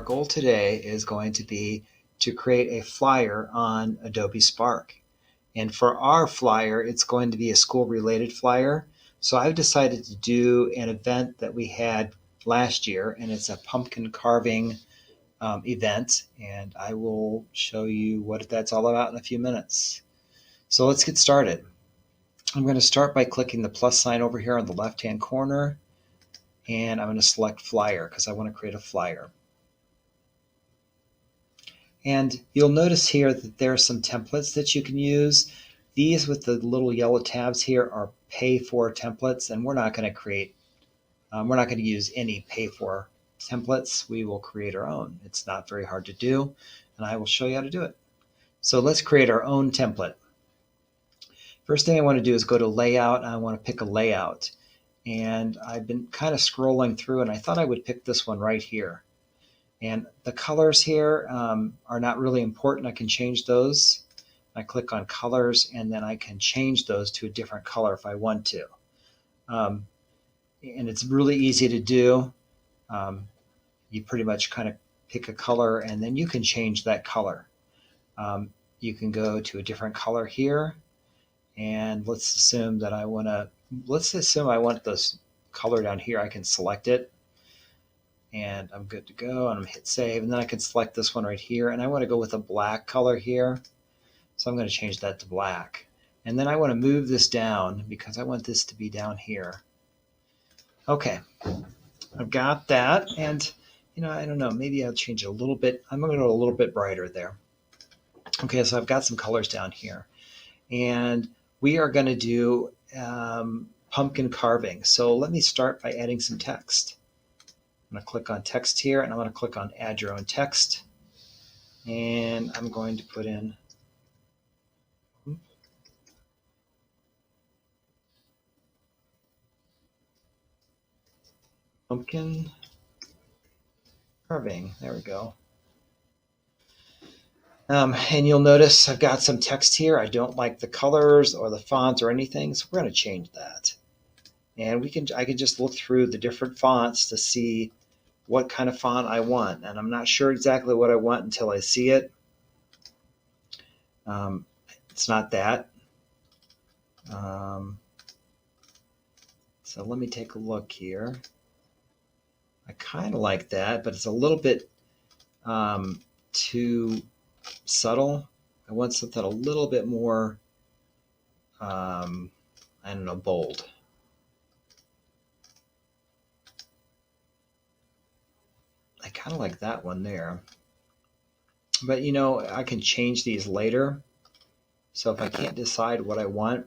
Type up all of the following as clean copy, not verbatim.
goal today is going to be to create a flyer on Adobe Spark. And for our flyer, it's going to be a school-related flyer. So I've decided to do an event that we had last year, and it's a pumpkin carving event. And I will show you what that's all about in a few minutes. So let's get started. I'm going to start by clicking the plus sign over here on the left-hand corner, and I'm going to select flyer because I want to create a flyer. And you'll notice here that there are some templates that you can use. These with the little yellow tabs here are pay for templates, and we're not going to use any pay for templates. We will create our own. It's not very hard to do, and I will show you how to do it. So let's create our own template. First thing I want to do is go to layout, and I want to pick a layout. And I've been kind of scrolling through, and I thought I would pick this one right here. And the colors here are not really important. I can change those. I click on colors, and then I can change those to a different color if I want to. And it's really easy to do. You pretty much kind of pick a color, and then you can change that color. You can go to a different color here, and let's assume I want this color down here. I can select it, and I'm good to go, and I'm gonna hit save, and then I can select this one right here, and I want to go with a black color here, so I'm going to change that to black. And then I want to move this down because I want this to be down here. Okay, I've got that, and I don't know, maybe I'll change it a little bit. I'm going to go a little bit brighter there. Okay, so I've got some colors down here, and we are going to do pumpkin carving. So let me start by adding some text. I'm going to click on text here, and I'm going to click on add your own text, and I'm going to put in pumpkin carving. There we go. And you'll notice I've got some text here. I don't like the colors or the fonts or anything, so we're going to change that. And I can just look through the different fonts to see what kind of font I want. And I'm not sure exactly what I want until I see it. It's not that. So let me take a look here. I kind of like that, but it's a little bit too subtle. I want something a little bit more, I don't know, bold. I kind of like that one there. But I can change these later. So if I can't decide what I want,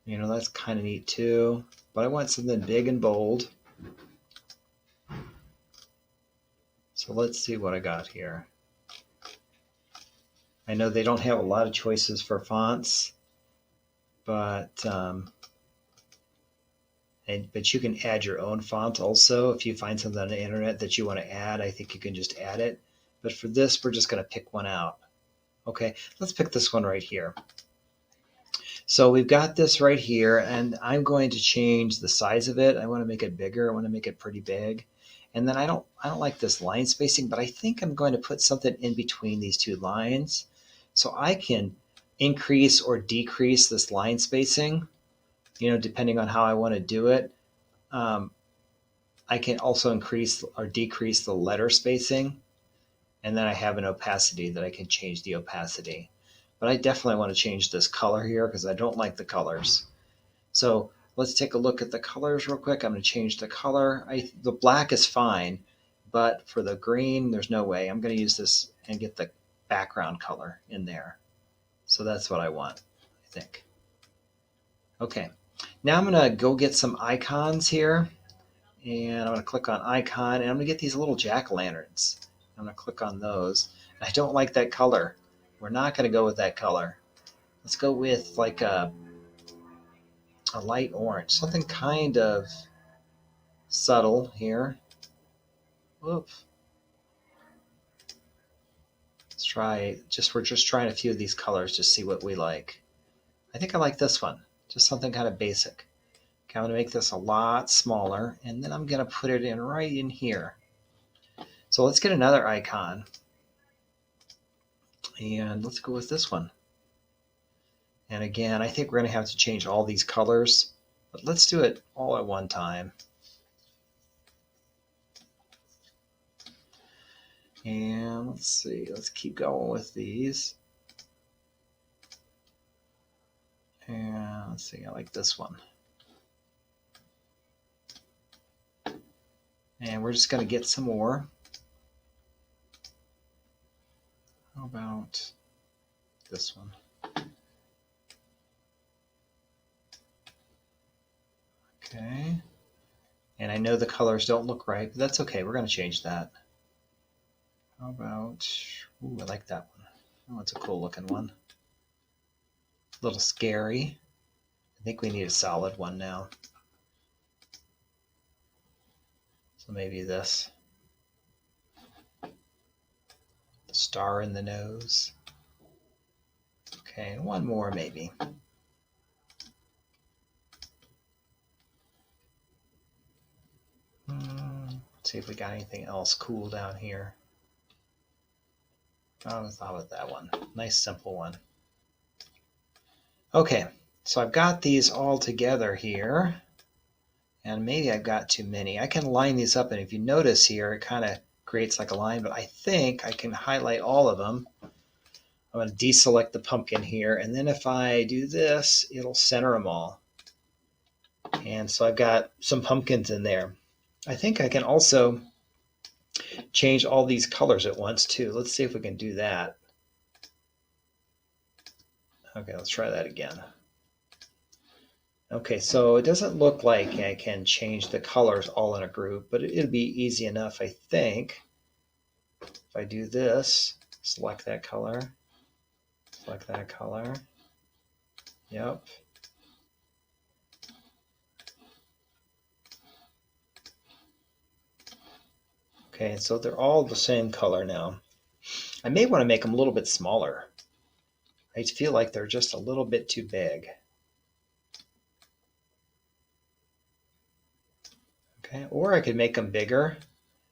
that's kind of neat too. But I want something big and bold. So let's see what I got here. I know they don't have a lot of choices for fonts, but you can add your own font also. If you find something on the internet that you want to add, I think you can just add it. But for this, we're just going to pick one out. Okay, let's pick this one right here. So we've got this right here, and I'm going to change the size of it. I want to make it bigger. I want to make it pretty big. And then I don't like this line spacing, but I think I'm going to put something in between these two lines. So I can increase or decrease this line spacing, depending on how I want to do it. I can also increase or decrease the letter spacing. And then I have an opacity that I can change the opacity. But I definitely want to change this color here because I don't like the colors. So let's take a look at the colors real quick. I'm going to change the color. The black is fine, but for the green, there's no way. I'm going to use this and get the background color in there. So that's what I want, I think. Okay, now I'm going to go get some icons here. And I'm going to click on icon, and I'm going to get these little jack-o'-lanterns. I'm going to click on those. I don't like that color. We're not going to go with that color. Let's go with like a light orange, something kind of subtle here. Oops. Let's try, we're just trying a few of these colors to see what we like. I think I like this one, just something kind of basic. Okay, I'm going to make this a lot smaller, and then I'm going to put it in right in here. So let's get another icon. And let's go with this one. And again, I think we're going to have to change all these colors, but let's do it all at one time. And let's see, let's keep going with these. And let's see, I like this one. And we're just going to get some more. How about this one? Okay. And I know the colors don't look right, but that's okay. We're going to change that. How about, ooh, I like that one. Oh, it's a cool looking one. A little scary. I think we need a solid one now. So maybe this. The star in the nose. Okay, one more maybe. Let's see if we got anything else cool down here. Oh, I thought about that one. Nice simple one. Okay, so I've got these all together here. And maybe I've got too many. I can line these up, and if you notice here, it kind of creates like a line, but I think I can highlight all of them. I'm going to deselect the pumpkin here, and then if I do this, it'll center them all. And so I've got some pumpkins in there. I think I can also change all these colors at once too. Let's see if we can do that. Okay, let's try that again. Okay, so it doesn't look like I can change the colors all in a group, but it'll be easy enough, I think. If I do this, select that color, select that color. Yep. Okay, so they're all the same color now. I may want to make them a little bit smaller. I feel like they're just a little bit too big. Okay, or I could make them bigger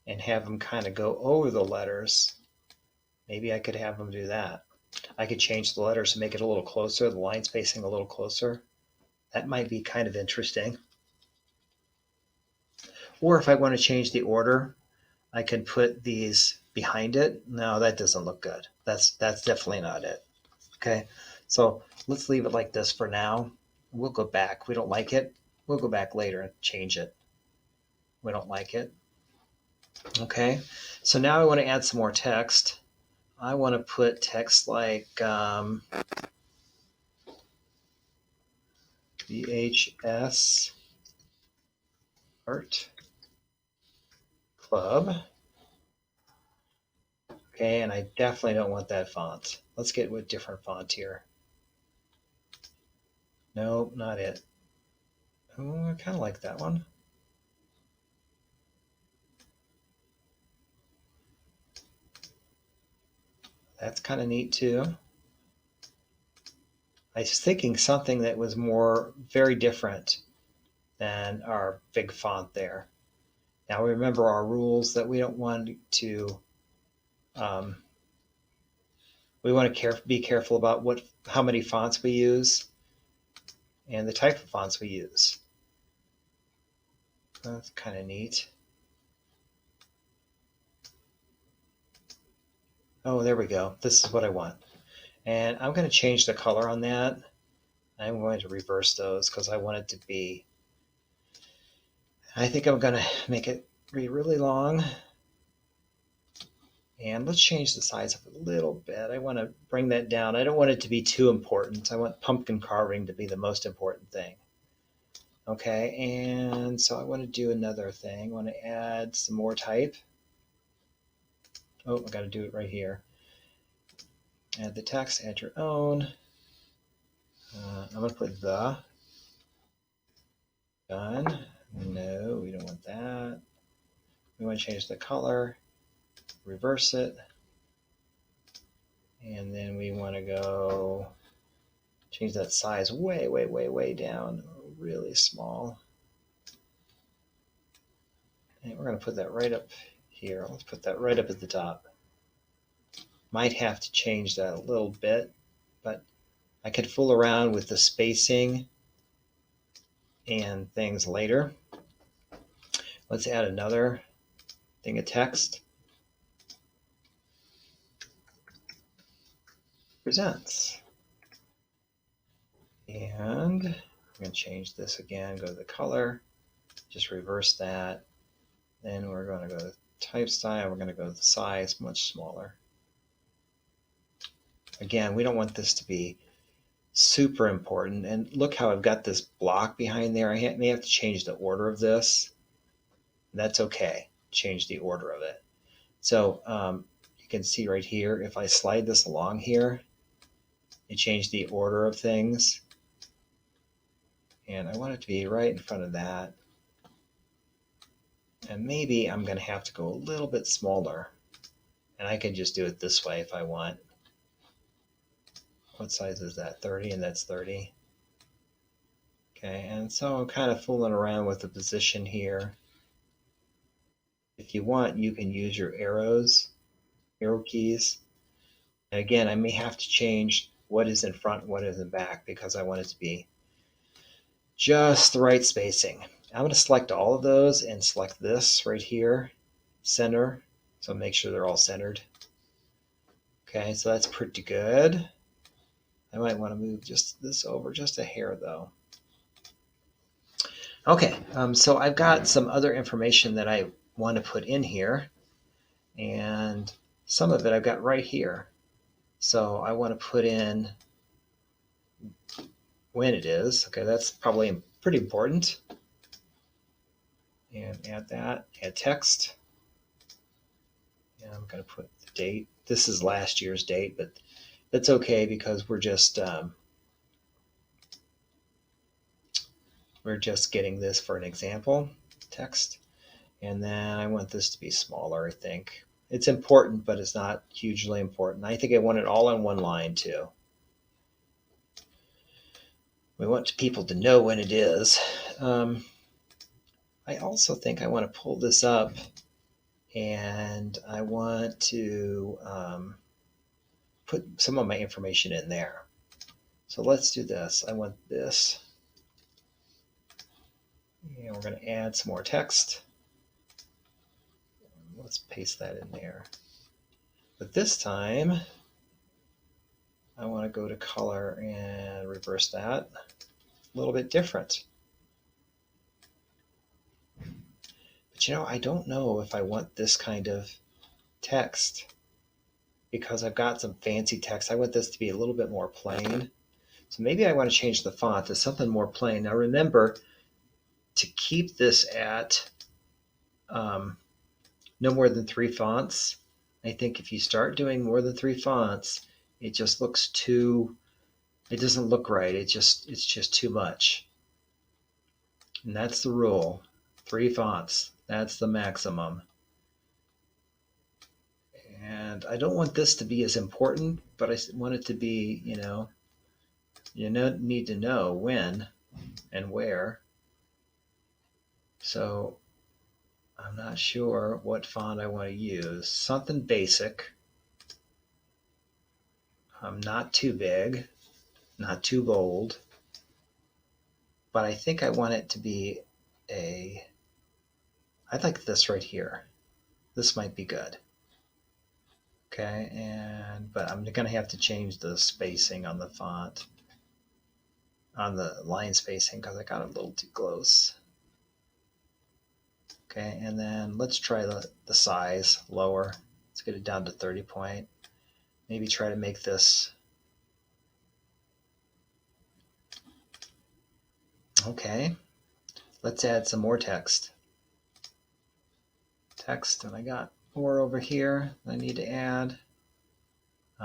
and have them kind of go over the letters. Maybe I could have them do that. I could change the letters to make it a little closer, the line spacing a little closer. That might be kind of interesting. Or if I want to change the order, I can put these behind it. No, that doesn't look good. That's definitely not it. Okay, so let's leave it like this for now. We'll go back. We don't like it. We'll go back later and change it. We don't like it. Okay, so now I want to add some more text. I want to put text like VHS Art Club. Okay, and I definitely don't want that font. Let's get with different font here. No, not it. Oh, I kind of like that one. That's kind of neat too. I was thinking something that was more very different than our big font there. Now remember our rules that we don't want to we want to be careful about how many fonts we use and the type of fonts we use. That's kind of neat. Oh, there we go. This is what I want. And I'm going to change the color on that. I'm going to reverse those because I want it to be, I think I'm going to make it be really long. And let's change the size up a little bit. I want to bring that down. I don't want it to be too important. I want pumpkin carving to be the most important thing. Okay, and so I want to do another thing. I want to add some more type. Oh, I got to do it right here. Add the text, add your own. I'm going to put the. Done. No, we don't want that. We want to change the color, reverse it, and then we want to go change that size way, way, way, way down, really small. And we're going to put that right up here. Let's put that right up at the top. Might have to change that a little bit, but I could fool around with the spacing and things later. Let's add another thing of text. Presents. And I'm going to change this again, go to the color, just reverse that. Then we're going to go to type style, we're going to go to the size, much smaller. Again, we don't want this to be super important. And look how I've got this block behind there. I may have to change the order of this. That's okay. Change the order of it. So you can see right here, if I slide this along here, it changed the order of things. And I want it to be right in front of that. And maybe I'm going to have to go a little bit smaller. And I can just do it this way if I want. What size is that? 30, and that's 30. Okay, and so I'm kind of fooling around with the position here. If you want, you can use your arrow keys. And again, I may have to change what is in front and what is in back because I want it to be just the right spacing. I'm going to select all of those and select this right here, center. So make sure they're all centered. Okay, so that's pretty good. I might want to move just this over just a hair though. Okay, so I've got some other information that I want to put in here, and some of it I've got right here. So I want to put in when it is. Okay, that's probably pretty important. And add that, add text. And I'm going to put the date. This is last year's date, but that's okay because we're just getting this for an example text. And then I want this to be smaller, I think. It's important, but it's not hugely important. I think I want it all on one line too. We want people to know when it is. I also think I want to pull this up and I want to put some of my information in there. So let's do this. I want this. And we're going to add some more text. Let's paste that in there. But this time, I want to go to color and reverse that. A little bit different. But I don't know if I want this kind of text because I've got some fancy text. I want this to be a little bit more plain. So maybe I want to change the font to something more plain. Now remember to keep this at no more than 3 fonts. I think if you start doing more than 3 fonts, it just looks it doesn't look right. It's just too much. And that's the rule. 3 fonts. That's the maximum. And I don't want this to be as important, but I want it to be, you need to know when and where. So I'm not sure what font I want to use. Something basic. Not too big, not too bold. But I think I want it to be I like this right here. This might be good. Okay, but I'm going to have to change the spacing on the font, on the line spacing, because I got it a little too close. Okay, and then let's try the size lower. Let's get it down to 30 point. Maybe try to make this. Okay, let's add some more text. And I got more over here I need to add.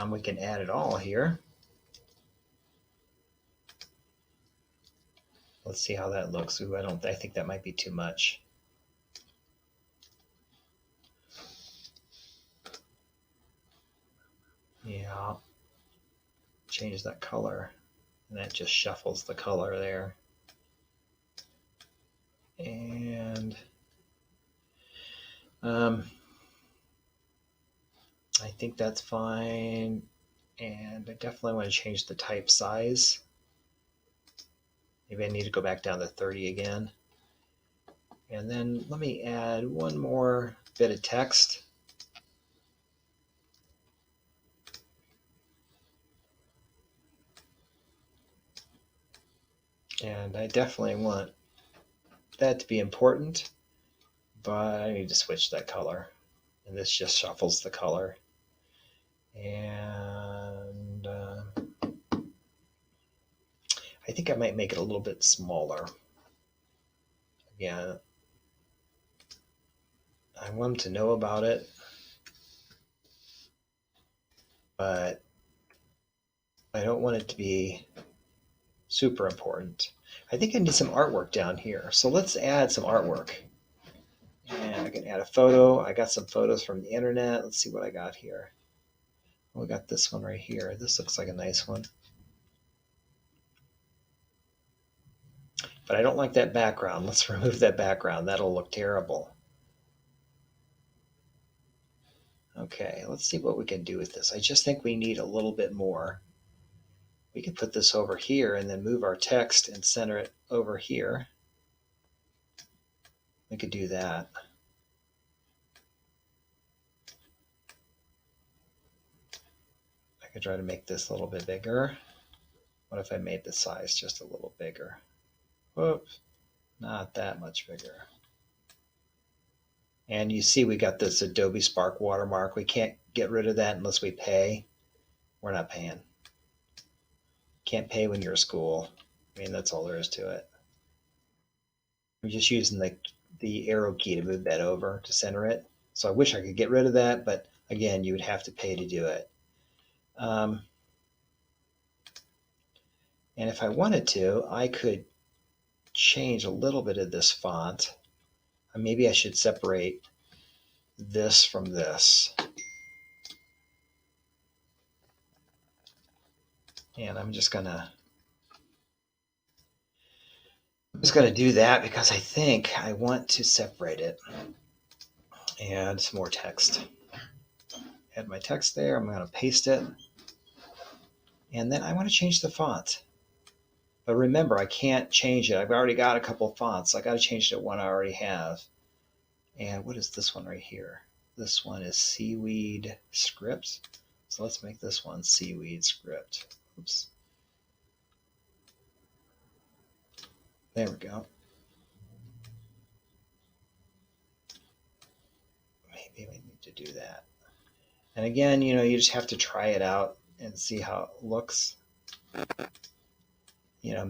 We can add it all here. Let's see how that looks. Ooh, I think that might be too much. Yeah, change that color, and that just shuffles the color there. And I think that's fine. And I definitely want to change the type size. Maybe I need to go back down to 30 again. And then let me add one more bit of text. And I definitely want that to be important, but I need to switch that color. And this just shuffles the color. And I think I might make it a little bit smaller. Again, I want them to know about it, but I don't want it to be super important. I think I need some artwork down here. So let's add some artwork. And I can add a photo. I got some photos from the internet. Let's see what I got here. We got this one right here. This looks like a nice one. But I don't like that background. Let's remove that background. That'll look terrible. Okay, let's see what we can do with this. I just think we need a little bit more. We could put this over here and then move our text and center it over here. We could do that. I could try to make this a little bit bigger. What if I made the size just a little bigger? Whoops, not that much bigger. And you see we got this Adobe Spark watermark. We can't get rid of that unless we pay. We're not paying. Can't pay when you're a school. I mean, that's all there is to it. I'm just using the arrow key to move that over to center it. So I wish I could get rid of that, but again, you would have to pay to do it. And if I wanted to, I could change a little bit of this font. Maybe I should separate this from this. And I'm just gonna do that because I think I want to separate it. Add some more text. Add my text there. I'm gonna paste it. And then I want to change the font. But remember, I can't change it. I've already got a couple of fonts. I got to change to one I already have. And what is this one right here? This one is Seaweed Script. So let's make this one Seaweed Script. Oops. There we go. Maybe we need to do that. And again, you just have to try it out and see how it looks.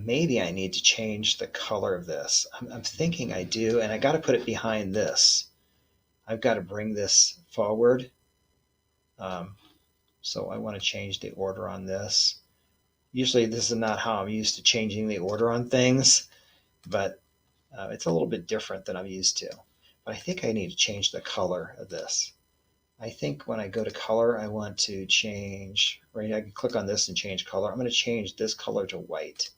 Maybe I need to change the color of this. I'm thinking I do, and I got to put it behind this. I've got to bring this forward. So I want to change the order on this. Usually this is not how I'm used to changing the order on things, but it's a little bit different than I'm used to. But I think I need to change the color of this. I think when I go to color, I want to change, right? I can click on this and change color. I'm going to change this color to white.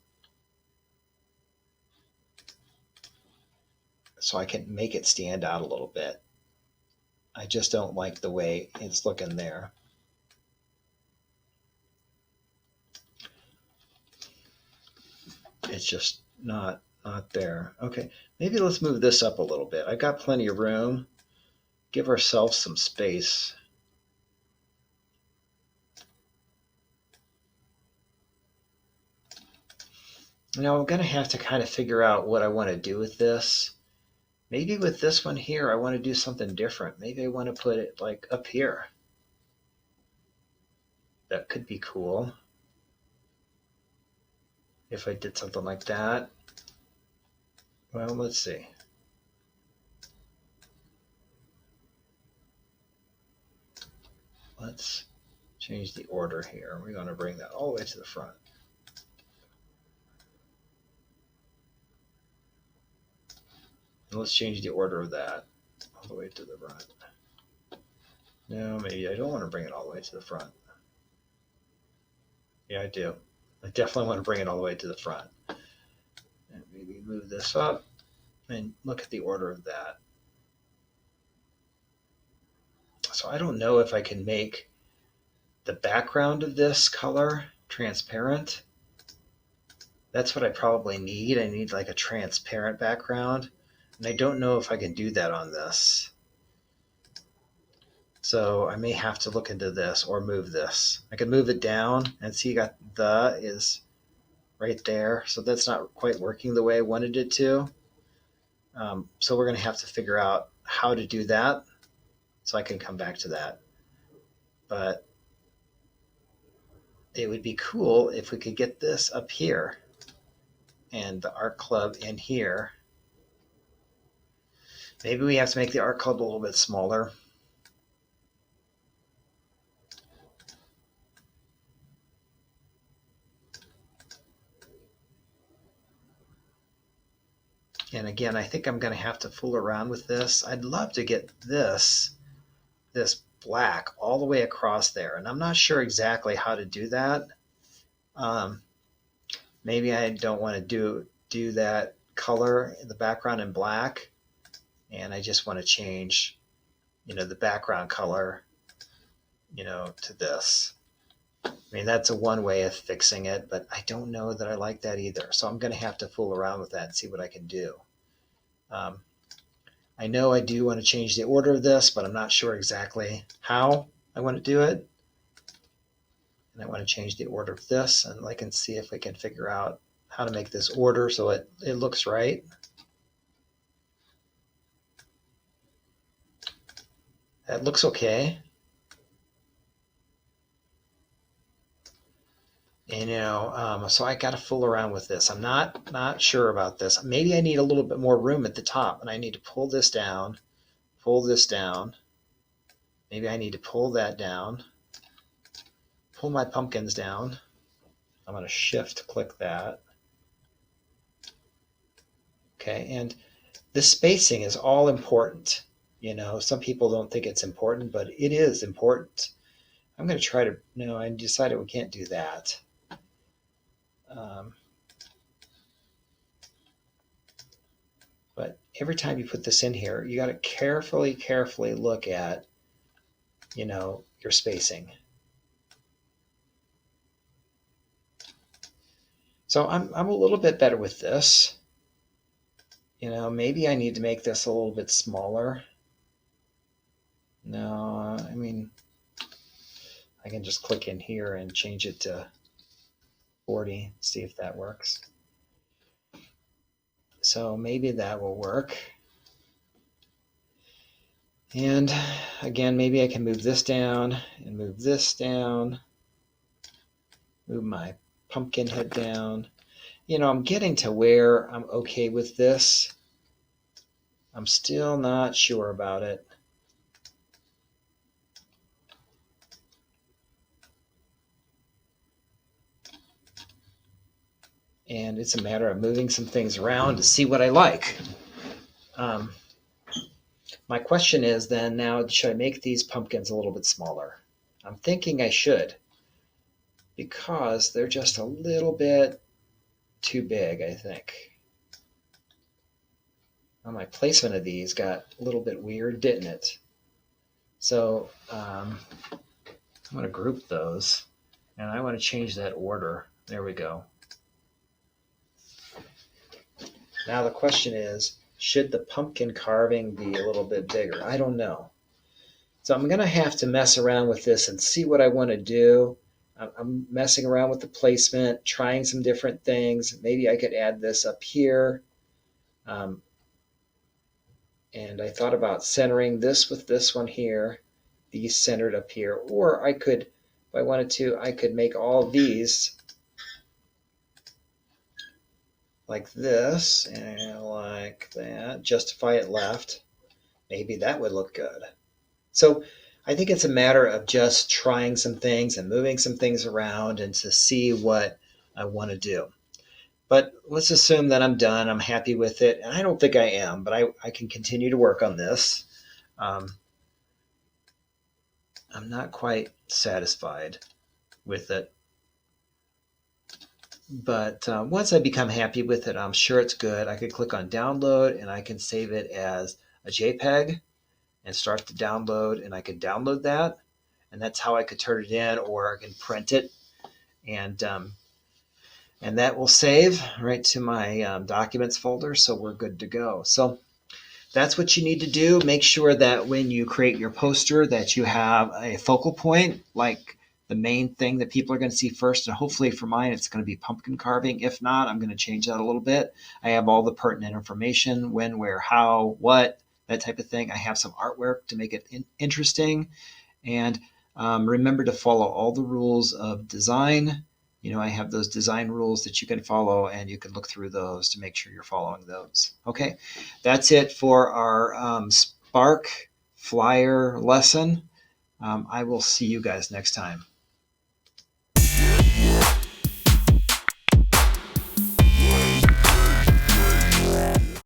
So I can make it stand out a little bit. I just don't like the way it's looking there. It's just not there. Okay, maybe let's move this up a little bit. I've got plenty of room. Give ourselves some space. Now I'm going to have to kind of figure out what I want to do with this. Maybe with this one here, I want to do something different. Maybe I want to put it like up here. That could be cool if I did something like that. Well, let's see. Let's change the order here. We're going to bring that all the way to the front. And let's change the order of that all the way to the front. No, maybe I don't want to bring it all the way to the front. Yeah, I do. I definitely want to bring it all the way to the front. And maybe move this up and look at the order of that. So I don't know if I can make the background of this color transparent. That's what I probably need. I need like a transparent background. And I don't know if I can do that on this. So I may have to look into this or move this. I can move it down and see, you got the is right there. So that's not quite working the way I wanted it to. So we're going to have to figure out how to do that. So I can come back to that. But it would be cool if we could get this up here and the art club in here. Maybe we have to make the art club a little bit smaller. And again, I think I'm going to have to fool around with this. I'd love to get this black all the way across there. And I'm not sure exactly how to do that. Maybe I don't want to do that color in the background in black. And I just want to change, the background color, to this. I mean, that's a one way of fixing it, but I don't know that I like that either. So I'm going to have to fool around with that and see what I can do. I know I do want to change the order of this, but I'm not sure exactly how I want to do it. And I want to change the order of this, and I can see if I can figure out how to make this order so it looks right. That looks okay. And so I got to fool around with this. I'm not sure about this. Maybe I need a little bit more room at the top, and I need to pull this down, pull this down. Maybe I need to pull that down, pull my pumpkins down. I'm going to shift click that. Okay, and the spacing is all important. Some people don't think it's important, but it is important. I'm going to try to, no, I decided we can't do that. But every time you put this in here, you got to carefully look at, your spacing. So I'm a little bit better with this. Maybe I need to make this a little bit smaller. No, I mean, I can just click in here and change it to 40, see if that works. So maybe that will work. And again, maybe I can move this down and move this down. Move my pumpkin head down. I'm getting to where I'm okay with this. I'm still not sure about it. And it's a matter of moving some things around to see what I like. My question is then now, should I make these pumpkins a little bit smaller? I'm thinking I should, because they're just a little bit too big, I think. Well, my placement of these got a little bit weird, didn't it? So I'm going to group those, and I want to change that order. There we go. Now the question is, should the pumpkin carving be a little bit bigger? I don't know. So I'm going to have to mess around with this and see what I want to do. I'm messing around with the placement, trying some different things. Maybe I could add this up here. And I thought about centering this with this one here, these centered up here. Or I could, if I wanted to, I could make all these like this and like that, justify it left. Maybe that would look good. So I think it's a matter of just trying some things and moving some things around and to see what I want to do. But let's assume that I'm done. I'm happy with it. And I don't think I am, but I can continue to work on this. I'm not quite satisfied with it. But once I become happy with it, I'm sure it's good. I could click on download and I can save it as a JPEG. and start the download, and I can download that, and that's how I could turn it in, or I can print it, and that will save right to my documents folder, so we're good to go. So that's what you need to do. Make sure that when you create your poster that you have a focal point, like the main thing that people are going to see first. And hopefully for mine, it's going to be pumpkin carving. If not, I'm going to change that a little bit. I have all the pertinent information, when, where, how, what, that type of thing. I have some artwork to make it interesting. And remember to follow all the rules of design. I have those design rules that you can follow, and you can look through those to make sure you're following those. Okay, that's it for our Spark Flyer lesson. I will see you guys next time.